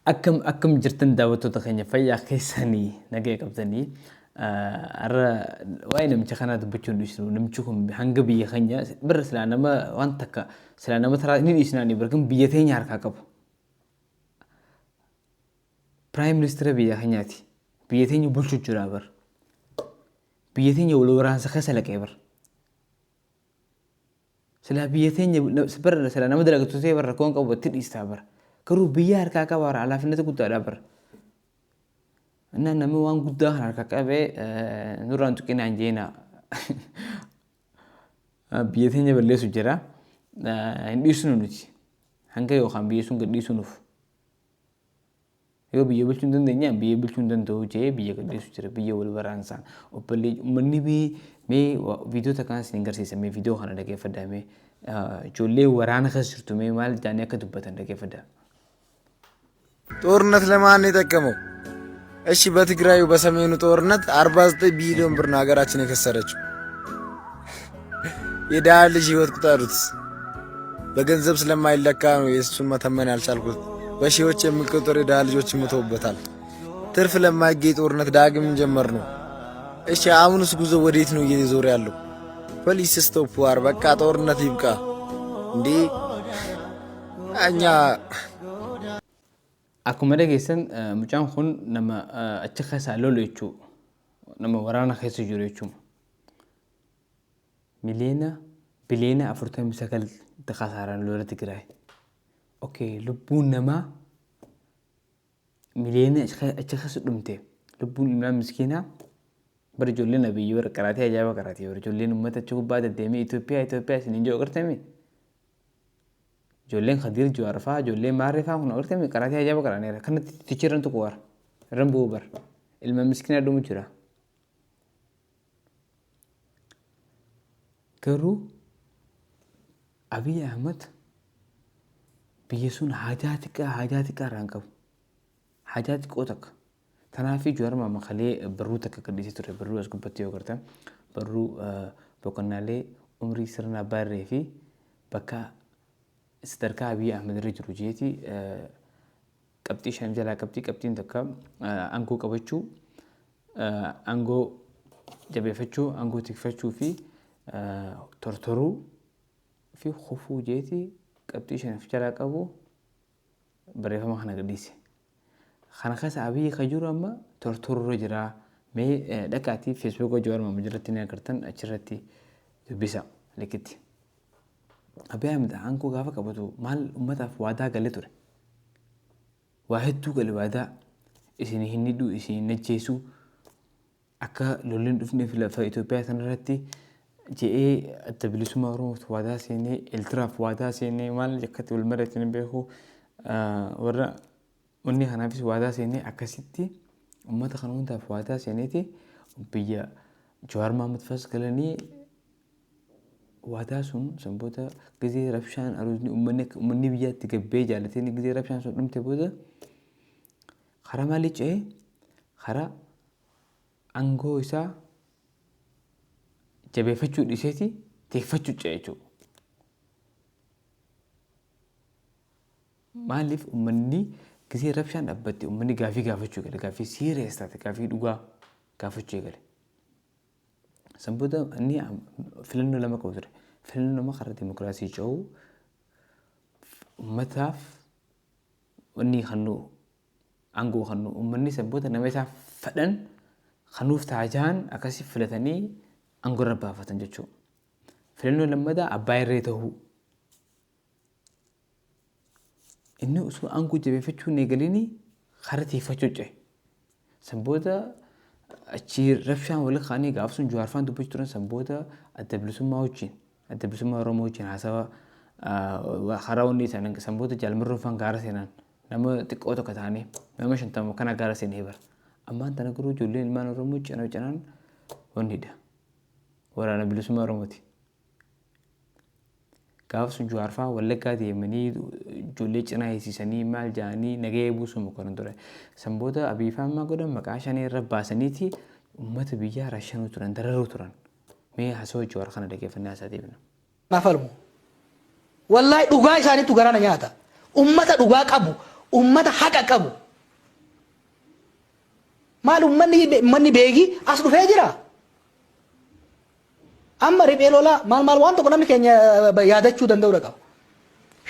أكم جرتن دعوتو تخيني فيا خيساني نجاي قبضني أرى وين متخنا دبتشون يشنو نمشوهم هنگ بيه خينيا برس لأنا ما وانتك سلأنا ما ترى نيد إسناني بركم بيتين يارك كابو برايم مينستر بيه خينياتي بيتين يبلشوا جرابر بيتين يولو ران سخسة لكبر سلا بيتين سبر سلأنا ما درجة تسيب بركون كابو تير يستابر كرو بيار كاكاوار على فينا تقول تدابر أنا مو وان قد دهر كاكابي نوران تكين عنجينا بيتين يبلسوا جرا إنديسونو نتي هنگا يو خام بيسون قديسونوف يو بيه بلشون دن دنيا بيه بلشون دن تو جي بيه قديسو جرا بيه والبرانسان وبلي مني بي مي فيديو تكان سنينجر سيسا مي فيديو خانا دكي فدا مي جولي ورانا خسرتو مي مال جانيا كدوبتان دكي فدا ጦርነት ለማን የጠቀመው? እሺ በትግራዩ በሰሜኑ ጦርነት 49 ቢሊዮን ብር ነው ሀገራችን የከሰረችው። የድሃ ልጅ ህይወት ቁጠሩት። በገንዘብ ስለማይለካ ነው የእሱን መተመን ያልቻልኩት። በሺዎች የሚቆጠሩ የድሃ ልጆች ሞተውበታል። ትርፍ ለማይገኝ ጦርነት ዳግም ጀመር ነው። እሺ አሁንስ ጉዞ ወዴት ነው እየዞረ ያለው? ፖሊስ ስቶፕ ዋር፣ በቃ ጦርነት ይብቃ እንዴ! እኛ Akkuma dhageessan mucaan kun nama achi keessaa lolu jechuudha. Nama waraana keessa jiru jechuudha. Biliyeena 49 itti kasaaraan lola Tigraay. Okay, lubbuun namaa miliyeena achi keessa dhumte. Lubbuun ilmaan miskiinaa bara ijoolleen abiyyi bara qaraatee ajaa'iba qaraatee bara ijoolleen uummata achi gubbaa deddeemee Itoophiyaa isiniin jiru agartame. Ijoolleen Khadiir Jawaarfaa ijoolleen Maarreefaa kun agartame qaraatee ajaa'iba qaraaneera. Kanatti tichiran tokko war rambuu bar ilma miskiinaa dhumu jira. Garuu Abiy Ahmed biyya sun hajaa xiqqaa irraan qabu. Hajaa xiqqoo takka. Tanaafi Jawaar Maamakalee barruu takka gadhiisee ture. Barruu as gubbatti yoo agartan barruu boqonnaalee umrii sirna abbaa irree fi bakka sadarkaa Abiy Ahmed irra jiru jeeti qabxii shan jalaa qabxiin takka aangoo qabachuu, aangoo jabeeffachuu, aangoo tikfachuu fi tortoruu fi kufuu jeeti qabxii shan jalaa qabu barreeffama kana gadhiise. Kana keessa Abiy kan jiru amma tortoruu irra jira. Mee dhaqaatii feesbuukii Jawaar Maammed irratti ni agartan achirratti dubbisa likitti. Abiy Ahmed aangoo gaafa qabatu maal uummataaf waadaa galee ture. Waa hedduu gale waadaa isin hin hidhuu isin najjeesuu akka lolleen dhufneef lafa Itoophiyaa sanarratti je'ee adda bilisummaa Oromoof waadaa seenee Eeltiraaf waadaa seenee maal jakkatti wal mari'atti hin beeku warra wanni kanaafis waadaa seenee akkasitti uummata kana hundaaf waadaa seeneeti biyya Jawaar Maammed fas galanii waadaa sun sanboota gizee rabshaan aruusni uummanni biyyaatti gabbee jaalatanii gizee rabshaan sun dhumte booda karaa maalii ce'ee karaa aangoo isaa jabeeffachuu dhiiseeti teeffachuu ce'e jechuudha. Maaliif uummanni gizee rabshaan dhaabbatte uummanni gaafii gaafachuu gale gaafii siiriyees taate gaafii dhugaa gaafachuu gale. Sanboota inni filannoo lama qabu ture. Filannoo lama karaa dimokiraasii ce'uu uummataaf wanni kannuu aangoo kannuu uummanni sanboota nama isaa fedhan kanuuf taajaan akkasii filatanii aangoo irra baafatan jechuudha. Filannoo lammataa abbaa irree ta'uu. Inni osoo aangoo jabeeffachuu hin eegalini karaa teeffachuu ce'e. Sanboota achi rabshaan wal kaanii gaafa sun Jawaarfaan dubbachuu turan sanboota adda bilisummaa Oromoo wajjin haasawa karaa wanni isaan sanboota jaalmarroofaan gaara seenan nama xiqqoo tokko ta'anii nama 50 kana gaara seenee bara. Ammaan tana garuu ijoolleen ilmaan Oromoo cinaan wannidha. Waraana bilisummaa Oromooti. Gaafa sun Jawaarfaa Wallaggaa deemanii ijoollee cinaa eegsisanii maal jedhanii nagahee buusuu mukaran ture. Sanboota Abiifaa ammaa godhan maqaa shanii irra baasaniiti uummata biyyaa rashanuu turan dararuu turan. Mee haasawaa Jawaar kana dhaggeeffannaa isaa deebina. Nafalmu. Wallahi dhugaa isaaniitu garana nyaata. Uummata dhugaa qabu, ummata haqa qabu maal ummanni beegi as dhufee jira amma riphee lolaa maal waan tokko namni keenya yaadachuu danda'udha qaba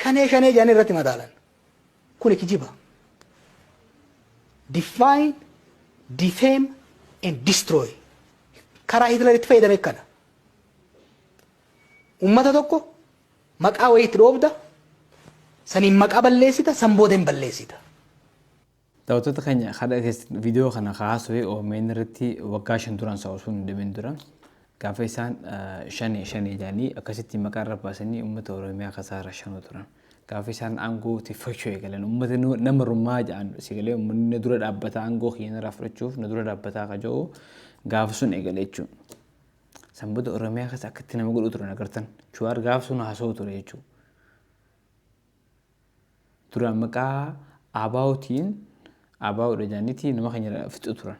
shanee jedhanii irratti madaalan kun kijiba define defame and destroy karaa Hitler itti fayyadame kana ummata tokko maqaa wayiitti dhoobda saniin maqaa balleessita san booda hin balleessita. Daawwattoota keenya haadha keessatti viidiyoo kana kaasuu OMN irratti waggaa 5 duraan sa'uun deebiin dura gaafa isaan shanii jedhanii akkasitti maqaa irra baasanii uummata Oromiyaa kasaara 5 turan. Gaafa isaan aangoo tiffachuu eegalan uummata nama rummaa jedhan sigalee uummanni dura dhaabbataa aangoo keenya irraa fudhachuuf na dura dhaabbataa kajoo gaafa sun eegalee jechuudha. Sanbooda Oromiyaa keessa akkatti nama godhu turan agartan. Chuwaar gaafa sun haasa'u ture jechuudha. Duraan maqaa Abaawutiin Abaawudha jedhaniiti nama keenya fixu turan.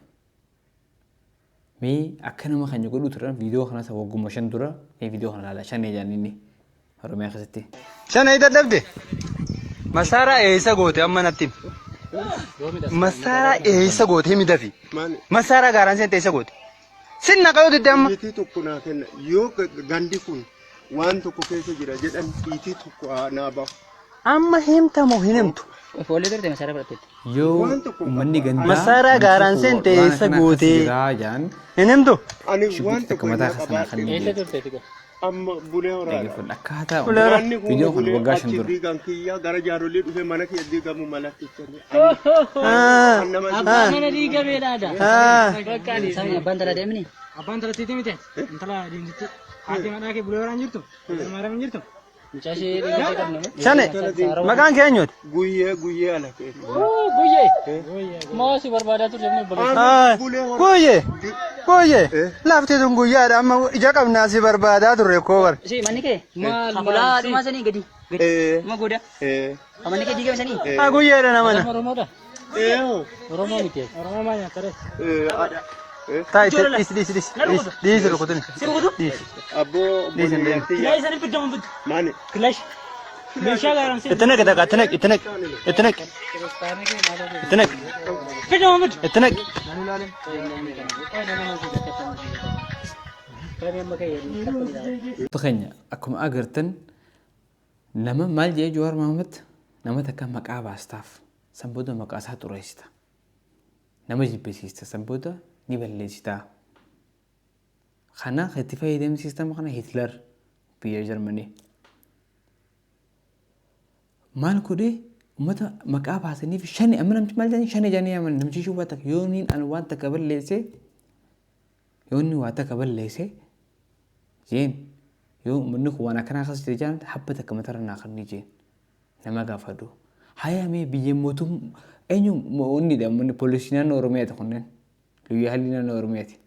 Mee akka nama keenya godhu turan viidiyoo kanas wagguma 5 dura viidiyoo kana ilaala 5 jedhanii Oromiyaa keessatti. 5 dadhabde masaara eessa goote amma natti masaara eessa goote himi dafi masaara gaaraan seente eessa goote sinna qayyoo didde amma itti tokko naa kenna yoo gandi kun waan tokko keessa jira jedhan itti tokko naa baaf amma himtamoo hin himtu Folle turte masaara fudhatte. Yoo manni gandaa masaara gaaraan seente eessa goote hin himtu ani waan tokko mataa kana kan Eessa turte tiga. amma bulee horaa akkaataa viidiyoo kun waggaa 5 dura. diigan kiyya gara jaarolii dhufe mana kiyya diigamu malakkichani Mana diigame daada. Bakka ni samii abbaan tala deemni. Abbaan talatiiti miti intala diimtitti haati manaa kee bulee horaan jirtu maaramin jirtu Mucaashee diigame qabna. shane maqaan kee eenyuuti guyyee alakee Guyyee. Moosi barbaadaa turte ni Guyye laftee tun guyyaadha amma ija qabnaa si barbaadaa turre koo bar Si manni kee maal fulaa dhumaa sanii gadi. Ma goda. Manni kee diigame sanii. guyyeedha namana Oromoodha. Oromoo miti. Oromoo maa nyaatare taa'ite dhiisi rukutini abboo kilaa isaanii biddamu bidda maani kilash meeshaa gaaraan seente itti naqi takka itti naqi biddamu bidda itti naqi Keenya akkuma agartan nama maal jedhee Jawaar Mohaammed nama takka maqaa baastaaf sanbooda maqaa isaa xureessita. Nama jibbisiista sanbooda ni balleessita. Kana itti fayyadamni siistama kana Hitler biyya Jarmanii. Maal godhee uummata maqaa baasaniif shani amma namti maal jedhanii shani jedhanii aman namtichi waan takka yooniin an waan takka balleesse yoonni waan takka balleesse jeen yoo uummanni kun waan akkanaa akkas jedhe jaan habba takka matarra naa kan ni jeen nama gaafadhu. Hayamee biyya mootum eenyu moonni dha moonni poolisii naannoo Oromiyaati kunneen luyyaa haalli naannoo Oromiyaati.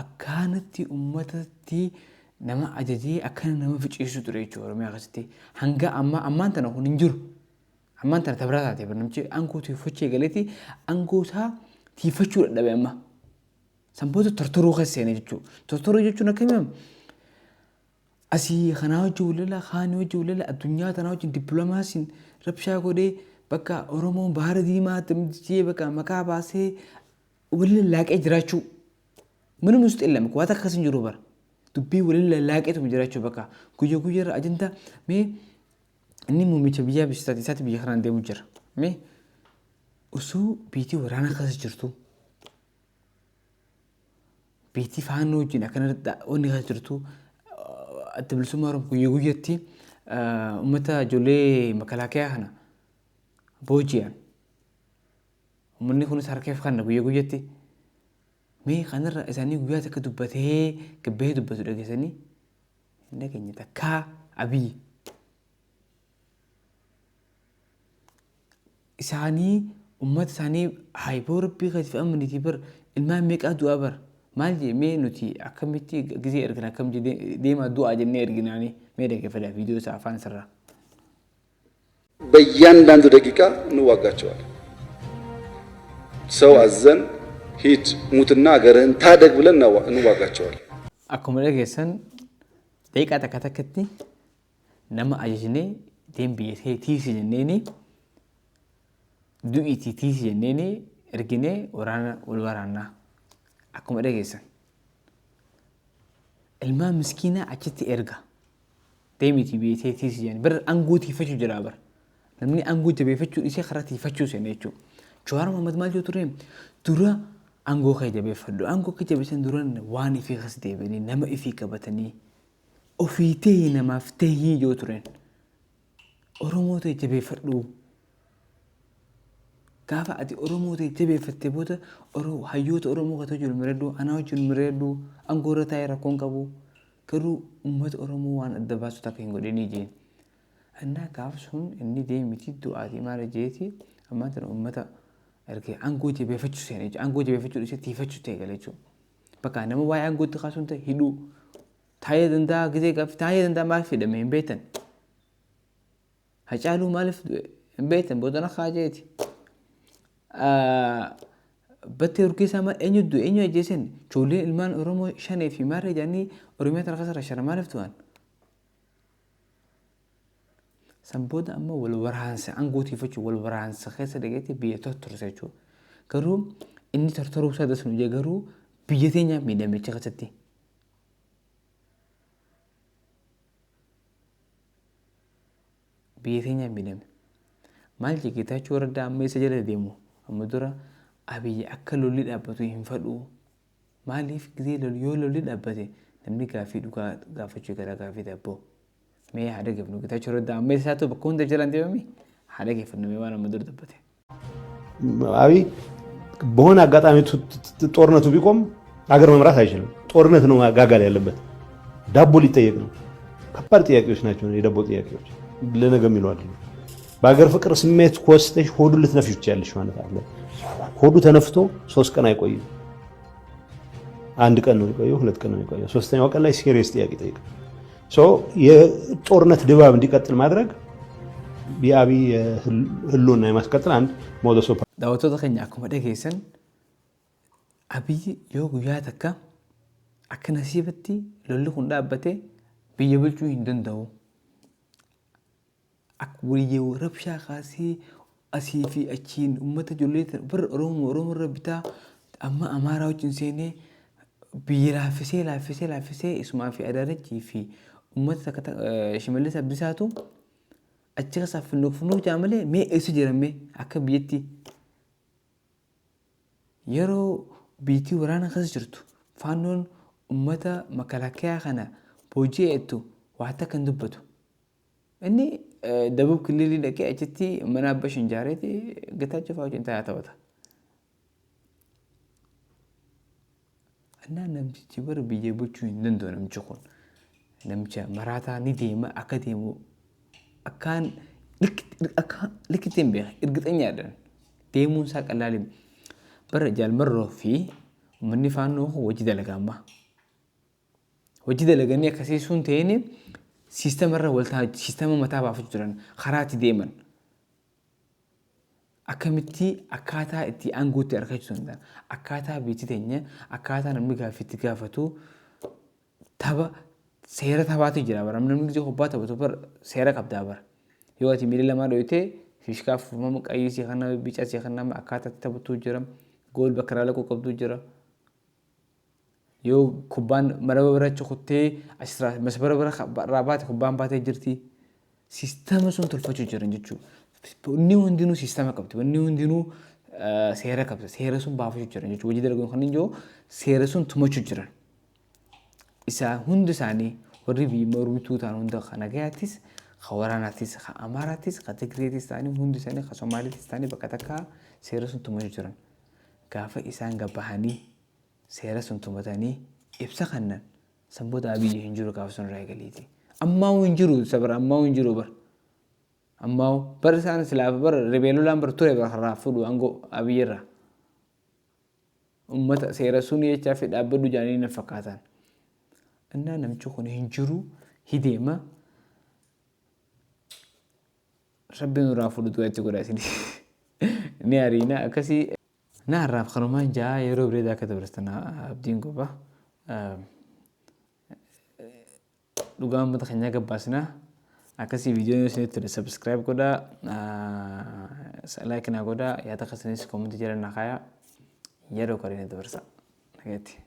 Akkanatti uummatatti nama ajajee akkana nama ficiisu ture jechuudha Oromiyaa keessatti hanga ammaan tana kun hin jiru. Ammaan tana tabra taatee barnamchi aangoo tiifachuu galeeti aangoo isaa tiifachuu dadhabe amma. Sanboota tortoruu keessa seenee jechuudha. Tortoruu jechuun akkamiin asii kanaa wajjin walala kaanii wajjin walala addunyaa tanaa wajjin dippiloomaasiin rabshaa godhee bakka Oromoon baara diimaa tamjee bakka maqaa baasee waliin laaqee jiraachuu. Mana musti illee waan akka kasin jiru bara. Dubbii waliin laaqeetu jiraachuu bakka guyyaa guyyaa ajanta mee inni muummicha biyyaa bisisaati isaati biyya kanaan deemu jira. Mee osoo biitii waraana keessa jirtu biitii faanoo wajjin akkanatti wanni keessa jirtu adda bilisummaa Oromoo guyyaa guyyaatti uummata ijoollee makalaakaa kana booji'an. Uummanni kunis harkeef kana guyyaa guyyaatti mee kanarra isaanii guyyaa takka dubbatee gabbee dubbatu dhageessanii hin dhageenye takkaa Abiy. Isaanii uummata isaanii haayiboo rabbii keessatti amaniitii bar ilmaan meeqaa du'aa bar maal jee nuti akkamitti gisee ergina akkam deemaa du'aa jennee erginaanii mee dhaggeeffadhaa viidiyoo isaa afaan isarraa. በእያንዳንዱ ደቂቃ እንዋጋቸዋለን። ሰው አዘን ሂድ ሙትና ሀገርህን ታደግ ብለን እንዋጋቸዋለን። Akkuma dhageessan daqiiqaa takka takkatti nama ajajnee deem biyyatee tiisi jenneeni du'iitii tiisi jenneeni erginee waraana wal waraannaa akkuma dhageessan. Ilmaan miskiinaa achitti erga deemitii beetee tiisi jenni bira aangoo tiifachuu jira bara. Namni aangoo jabeeffachuu isee karaa tiifachuu seene jechuudha. Jawaar Mohaammed maal jedhu ture dura aangoo kee jabeeffadhu. Aangoo kee jabeessan dura waan ifii kas deebianii nama ifii qabatanii ofii ta'ee namaaf ta'ee yoo turen. Oromoo ta'e jabeeffadhu. Gaafa ati Oromoo ta'e jabeeffattee booda hayyoota Oromoo kan jiru mireedduu anaa wajjin mireedduu aangoo irra taa'ee rakkoon qabu. Garuu uummata Oromoo waan adda baasu takka hin godhinii jeen. Annaa gaafa sun inni deemiti du'aatii maal jeeti ammaa tana uummata ergee aangoo jabeeffachuu seene jechuudha. Aangoo jabeeffachuu isee tiifachuu ta'e galee jechuudha. Bakka nama waa'ee aangootti kaasuun ta'e hidhuu taa'ee danda'a gisee gaafi taa'ee danda'a maaliif hidhame hin beektan. Hacaaluu maaliif hin beektan boodana kaajeeti. Battee Urgeessaa maal eenyu ajjeesen ijoolleen ilmaan Oromoo 5 fi maarree jedhanii Oromiyaa tana keessa rashara maaliif tu'an. San booda amma wal waraansa aangoo tiifachuu wal waraansa keessa dhageetti biyya tortorsa jechuudha. Garuu inni tortoruu isaa dasnu jee garuu biyya teenya miidhame keessatti. Biyya teenya miidhame. Maal jee Geetaachoo Raddaa amma isa jala deemu amma dura Abiyyi akka lolli dhaabbatu hin fedhu. Maaliif gisee yoo lolli dhaabbate namni gaaffii dhugaa gaafachuu gara gaaffii daabboo. Mee haadha geeffannu Geetaachoo Raddaa amma isaa ta'u bakka hunda jalaan deemame haadha geeffannu mee waan amma dura dubbate. አብይ በሆነ አጋጣሚ ጦርነቱ ቢቆም አገር መምራት አይችልም። ጦርነት ነው ማጋጋል ያለበት። ዳቦ ሊጠየቅ ነው። ከባድ ጥያቄዎች ናቸው የዳቦ ጥያቄዎች። ለነገ የሚለው አይደለም። በአገር ፍቅር ስሜት ኮስተሽ ሆዱ ልትነፍሽ ይችላልሽ ማለት አለ። ሆዱ ተነፍቶ 3 ቀን አይቆይም። 1 ቀን ነው የሚቆየው፣ 2 ቀን ነው የሚቆየው። 3ኛው ቀን ላይ ሲሪየስ ጥያቄ ይጠይቃል። የጦርነት ድባብ እንዲቀጥል ማድረግ የአብይ ህልውና የማስቀጠል አንድ ሞደሶ daawwattoota keenya akkuma dhageessan Abiyyi yoo guyyaa takka akka nasiibatti lolli kun dhaabbate biyya bulchuu hin danda'u. Akka waliyyee rabshaa kaasee asii fi achiin uummata ijoollee bara Oromoo irra bitaa amma Amaaraa wajjin seenee biyya laaffisee isumaa fi Adaanachii fi uummata takka Shimallis Abdiisaatu achi keessaa finnoog jaamalee mee eessa jiramee akka biyyatti yeroo biitii waraana keessa jirtu faannoon uummata makalaakayaa kana booji'eetu waa takka hin dubbatu. Inni dabub kililii dhaqee achitti mana abbaa shinjaareeti Geetaachoo fa'aa wajjin taa'aa taphata. Annaa namtichi bara biyya bulchuu hin danda'u namichi kun. Namicha maraataa ni deema akka deemu akkaan likitiin beeka irgixanyaadhaan deemuun isaa qalaalim. Bara jaalmarroo fi uummanni faannoo hojii dalagaa. Hojii dalaganii akkasii sun ta'een siisteemarra siisteema mataa baafachuu jiran karaa itti deeman. Akkamitti akkaataa itti aangootti argachuu danda'an akkaataa biyyi teenya akkaataa namni gaaffii itti gaafatu tapha seera taphaatu jira bara namni gisee kubbaa taphatu bara seera qabdaa bara. Yoo ati miila lamaa dhoyitee fishkaaf uumama qayyisii kana bicasii kana akkaataa itti taphatu jira. Gool bakka irraa lakkoo qabdu jira. Yoo kubbaan maraba bira cukuttee asirraa masbara bira baate kubbaan baatee jirti. Siisteema sun tolfachuu jiran jechuudha. Wanni hundinuu siisteema qabdi. Wanni hundinuu seera qabdi. Seera sun baafachuu jiran jechuudha. Hojii dalaguun kan inni seera sun tumachuu jiran. Isaa hundi isaanii warri biyya mormituu ta'an hunda kan nagayaattis, kan waraanaattis, kan Amaaraattis, kan Tigreetis ta'anii hundi isaanii kan Somaaliittis ta'anii bakka takka seera sun tumachuu jiran. Gaafa isaan gabbahanii seera sun tumatanii ibsa kannan sanboota Abiyyi hin jiru gaafa sun irraa eegaleeti. Ammaa hin jiru sabara ammaa hin jiru bara. Ammaa bara isaan silaafa bara ribeelolaan bara ture bara harraa fuudhu aangoo Abiyyi irraa. Uummata seera sun jechaa fi dhaabbadhu jaanii na fakkaatan. Innaa namichi kun hin jiru hideema rabbiin irraa fuudhu du'atti godha isin. Ni ariina akkasii. Naarraaf kanumaan jaa yeroo bireedaa akka dabarsatan abdiin goba. Dhugaa uummata keenyaa gabbaasnaa akkasii viidiyoon isinitti ture subscribe godhaa لايك ناقودا يا تخسنيس كومنت جرنا خايا يدو كارين دبرسا نجتي